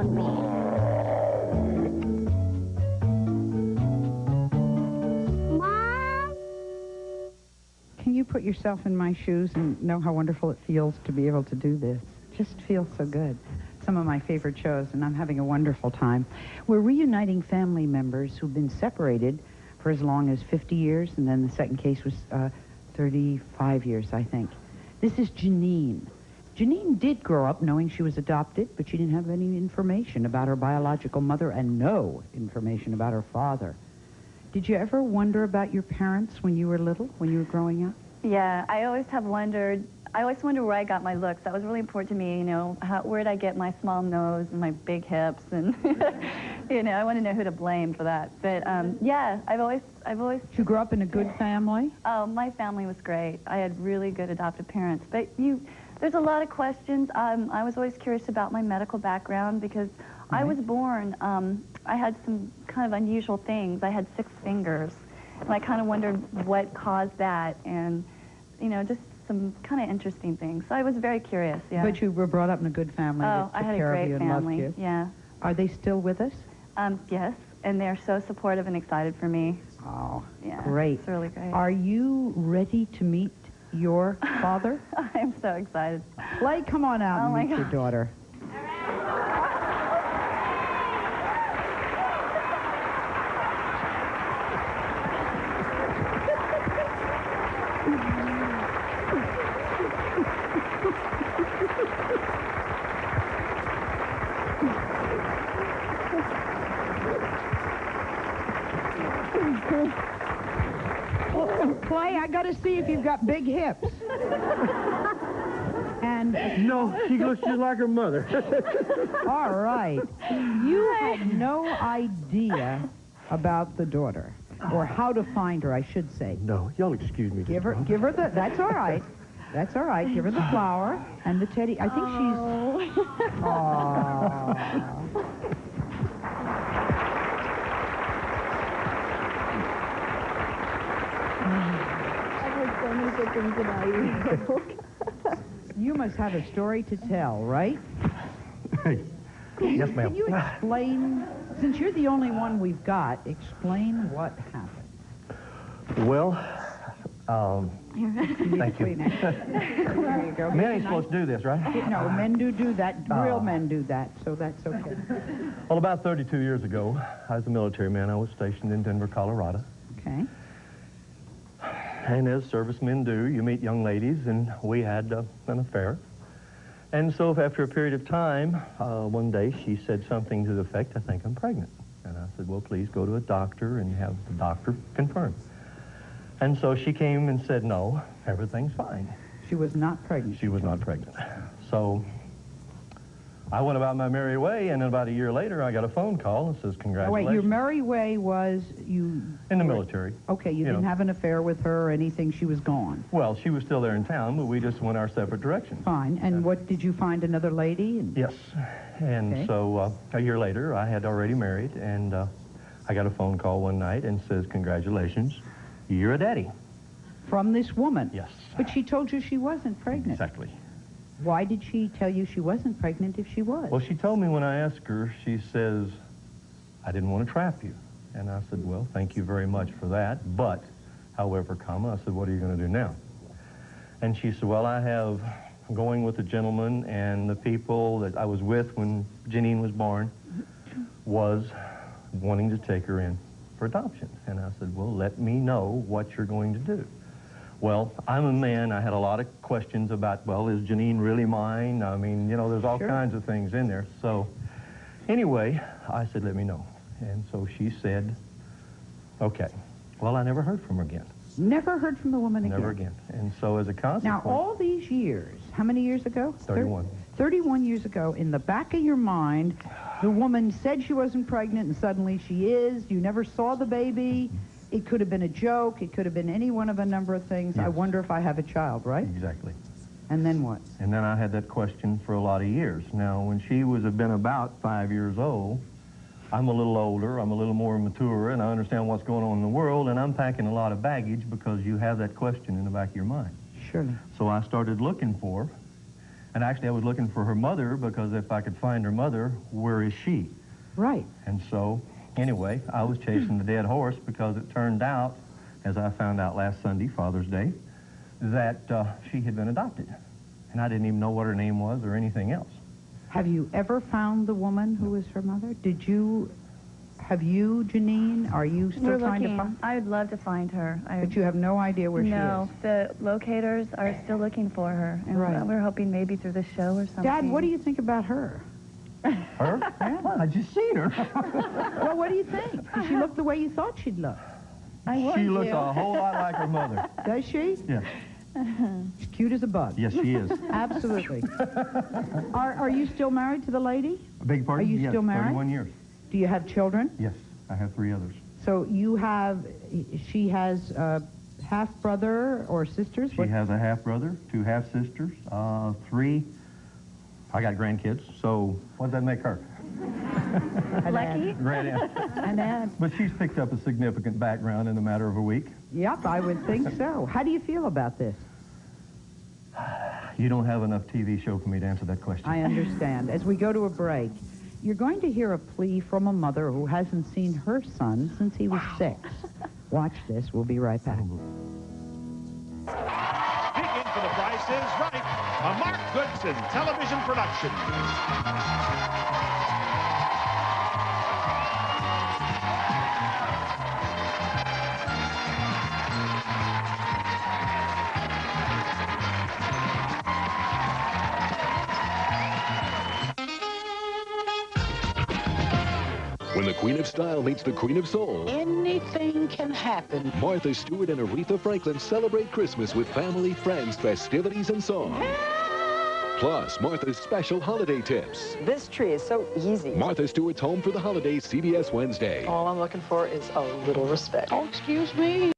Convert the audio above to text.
on me. Mom? Can you put yourself in my shoes and know how wonderful it feels to be able to do this? Just feels so good. Some of my favorite shows, and I'm having a wonderful time. We're reuniting family members who've been separated for as long as 50 years, and then the second case was 35 years, I think. This is Jenene. Jenene did grow up knowing she was adopted, but she didn't have any information about her biological mother and no information about her father. Did you ever wonder about your parents when you were little, when you were growing up? Yeah, I always have wondered. I always wonder where I got my looks. That was really important to me, you know, where did I get my small nose and my big hips, and, you know, I want to know who to blame for that. But, yeah, I've always... You grew up in a good family? Oh, my family was great. I had really good adoptive parents. But there's a lot of questions. I was always curious about my medical background because I was born, I had some kind of unusual things. I had 6 fingers, and I kind of wondered what caused that, and, you know, just some kind of interesting things. So I was very curious, yeah. But you were brought up in a good family that I took had a care of great you and loved family, you. yeah. Are they still with us? Yes, and they're so supportive and excited for me. Oh, yeah, great. It's really great. Are you ready to meet your father? I'm so excited. Clay, come on out and meet your daughter. Clay, I got to see if you've got big hips. And no, she looks just like her mother. All right. You had no idea about the daughter, or how to find her, I should say. No, y'all excuse me. Give her the, that's all right. That's all right. Give her the flower and the teddy. I think she's... Aww. You must have a story to tell, right? Yes, ma'am. Can you explain, since you're the only one we've got, explain what happened? Well, thank you. There you go. Men ain't supposed to do this, right? No, men do that. Real men do that, so that's okay. Well, about 32 years ago, I was a military man. I was stationed in Denver, Colorado. Okay. And as servicemen do, you meet young ladies, and we had an affair. And so after a period of time, one day she said something to the effect, I think I'm pregnant. And I said, well, please go to a doctor and have the doctor confirm. And so she came and said, no, everything's fine. She was not pregnant. She was not pregnant. So I went about my merry way, and about a year later, I got a phone call that says, congratulations. Oh, wait, your merry way was you... In the military. Okay, you didn't have an affair with her or anything. She was gone. Well, she was still there in town, but we just went our separate directions. Fine. And what, did you find another lady? Yes. And so a year later, I had already married, and I got a phone call one night and says, congratulations, you're a daddy. From this woman? Yes. But she told you she wasn't pregnant. Exactly. Why did she tell you she wasn't pregnant if she was? Well, she told me when I asked her, she says, I didn't want to trap you. And I said, well, thank you very much for that, but, however, I said, what are you going to do now? And she said, well, I'm going with a gentleman, and the people that I was with when Jenene was born was wanting to take her in for adoption. And I said, well, let me know what you're going to do. Well, I'm a man. I had a lot of questions about, well, is Jenene really mine? I mean, you know, there's all kinds of things in there. So anyway, I said, let me know. And so she said, okay. Well, I never heard from her again. Never heard from the woman again? Never again. And so as a consequence... Now, all these years, how many years ago? 31. 31 years ago, in the back of your mind, the woman said she wasn't pregnant, and suddenly she is. You never saw the baby. It could have been a joke. It could have been any one of a number of things. Yes. I wonder if I have a child, right? Exactly. And then what? And then I had that question for a lot of years. Now, when she had been about 5 years old, I'm a little older, I'm a little more mature, and I understand what's going on in the world, and I'm packing a lot of baggage because you have that question in the back of your mind. Surely. So I started looking for her, And actually, I was looking for her mother because if I could find her mother, where is she? Right. And so, anyway, I was chasing the dead horse because it turned out, as I found out last Sunday, Father's Day, that she had been adopted. And I didn't even know what her name was or anything else. Have you ever found the woman who was her mother? Have you, Jenene? Are you still We're trying looking. to find? I would love to find her. But you have no idea where she is? No, the locators are still looking for her. And Right. we're hoping maybe through the show or something. Dad, what do you think about her? Her? Yeah. Well, I just seen her. Well, what do you think? Does she look the way you thought she'd look? She looks a whole lot like her mother. Does she? Yes. She's cute as a bug. Yes, she is. Absolutely. Are you still married to the lady? I beg your pardon? Are you Yes, still married? 31 years. Do you have children? Yes, I have 3 others. So she has a half-brother or sisters? She has a half-brother, 2 half-sisters, 3. I got grandkids, so what does that make her? Lucky? Great aunt. An aunt. But she's picked up a significant background in a matter of a week. Yep, I would think so. How do you feel about this? You don't have enough TV show for me to answer that question. I understand. As we go to a break, you're going to hear a plea from a mother who hasn't seen her son since he was 6. Watch this. We'll be right back. Dig in for The Price is Right, a Mark Goodson television production. When the Queen of Style meets the Queen of Soul, anything can happen. Martha Stewart and Aretha Franklin celebrate Christmas with family, friends, festivities, and song. Plus, Martha's special holiday tips. This tree is so easy. Martha Stewart's Home for the Holidays, CBS Wednesday. All I'm looking for is a little respect. Oh, excuse me.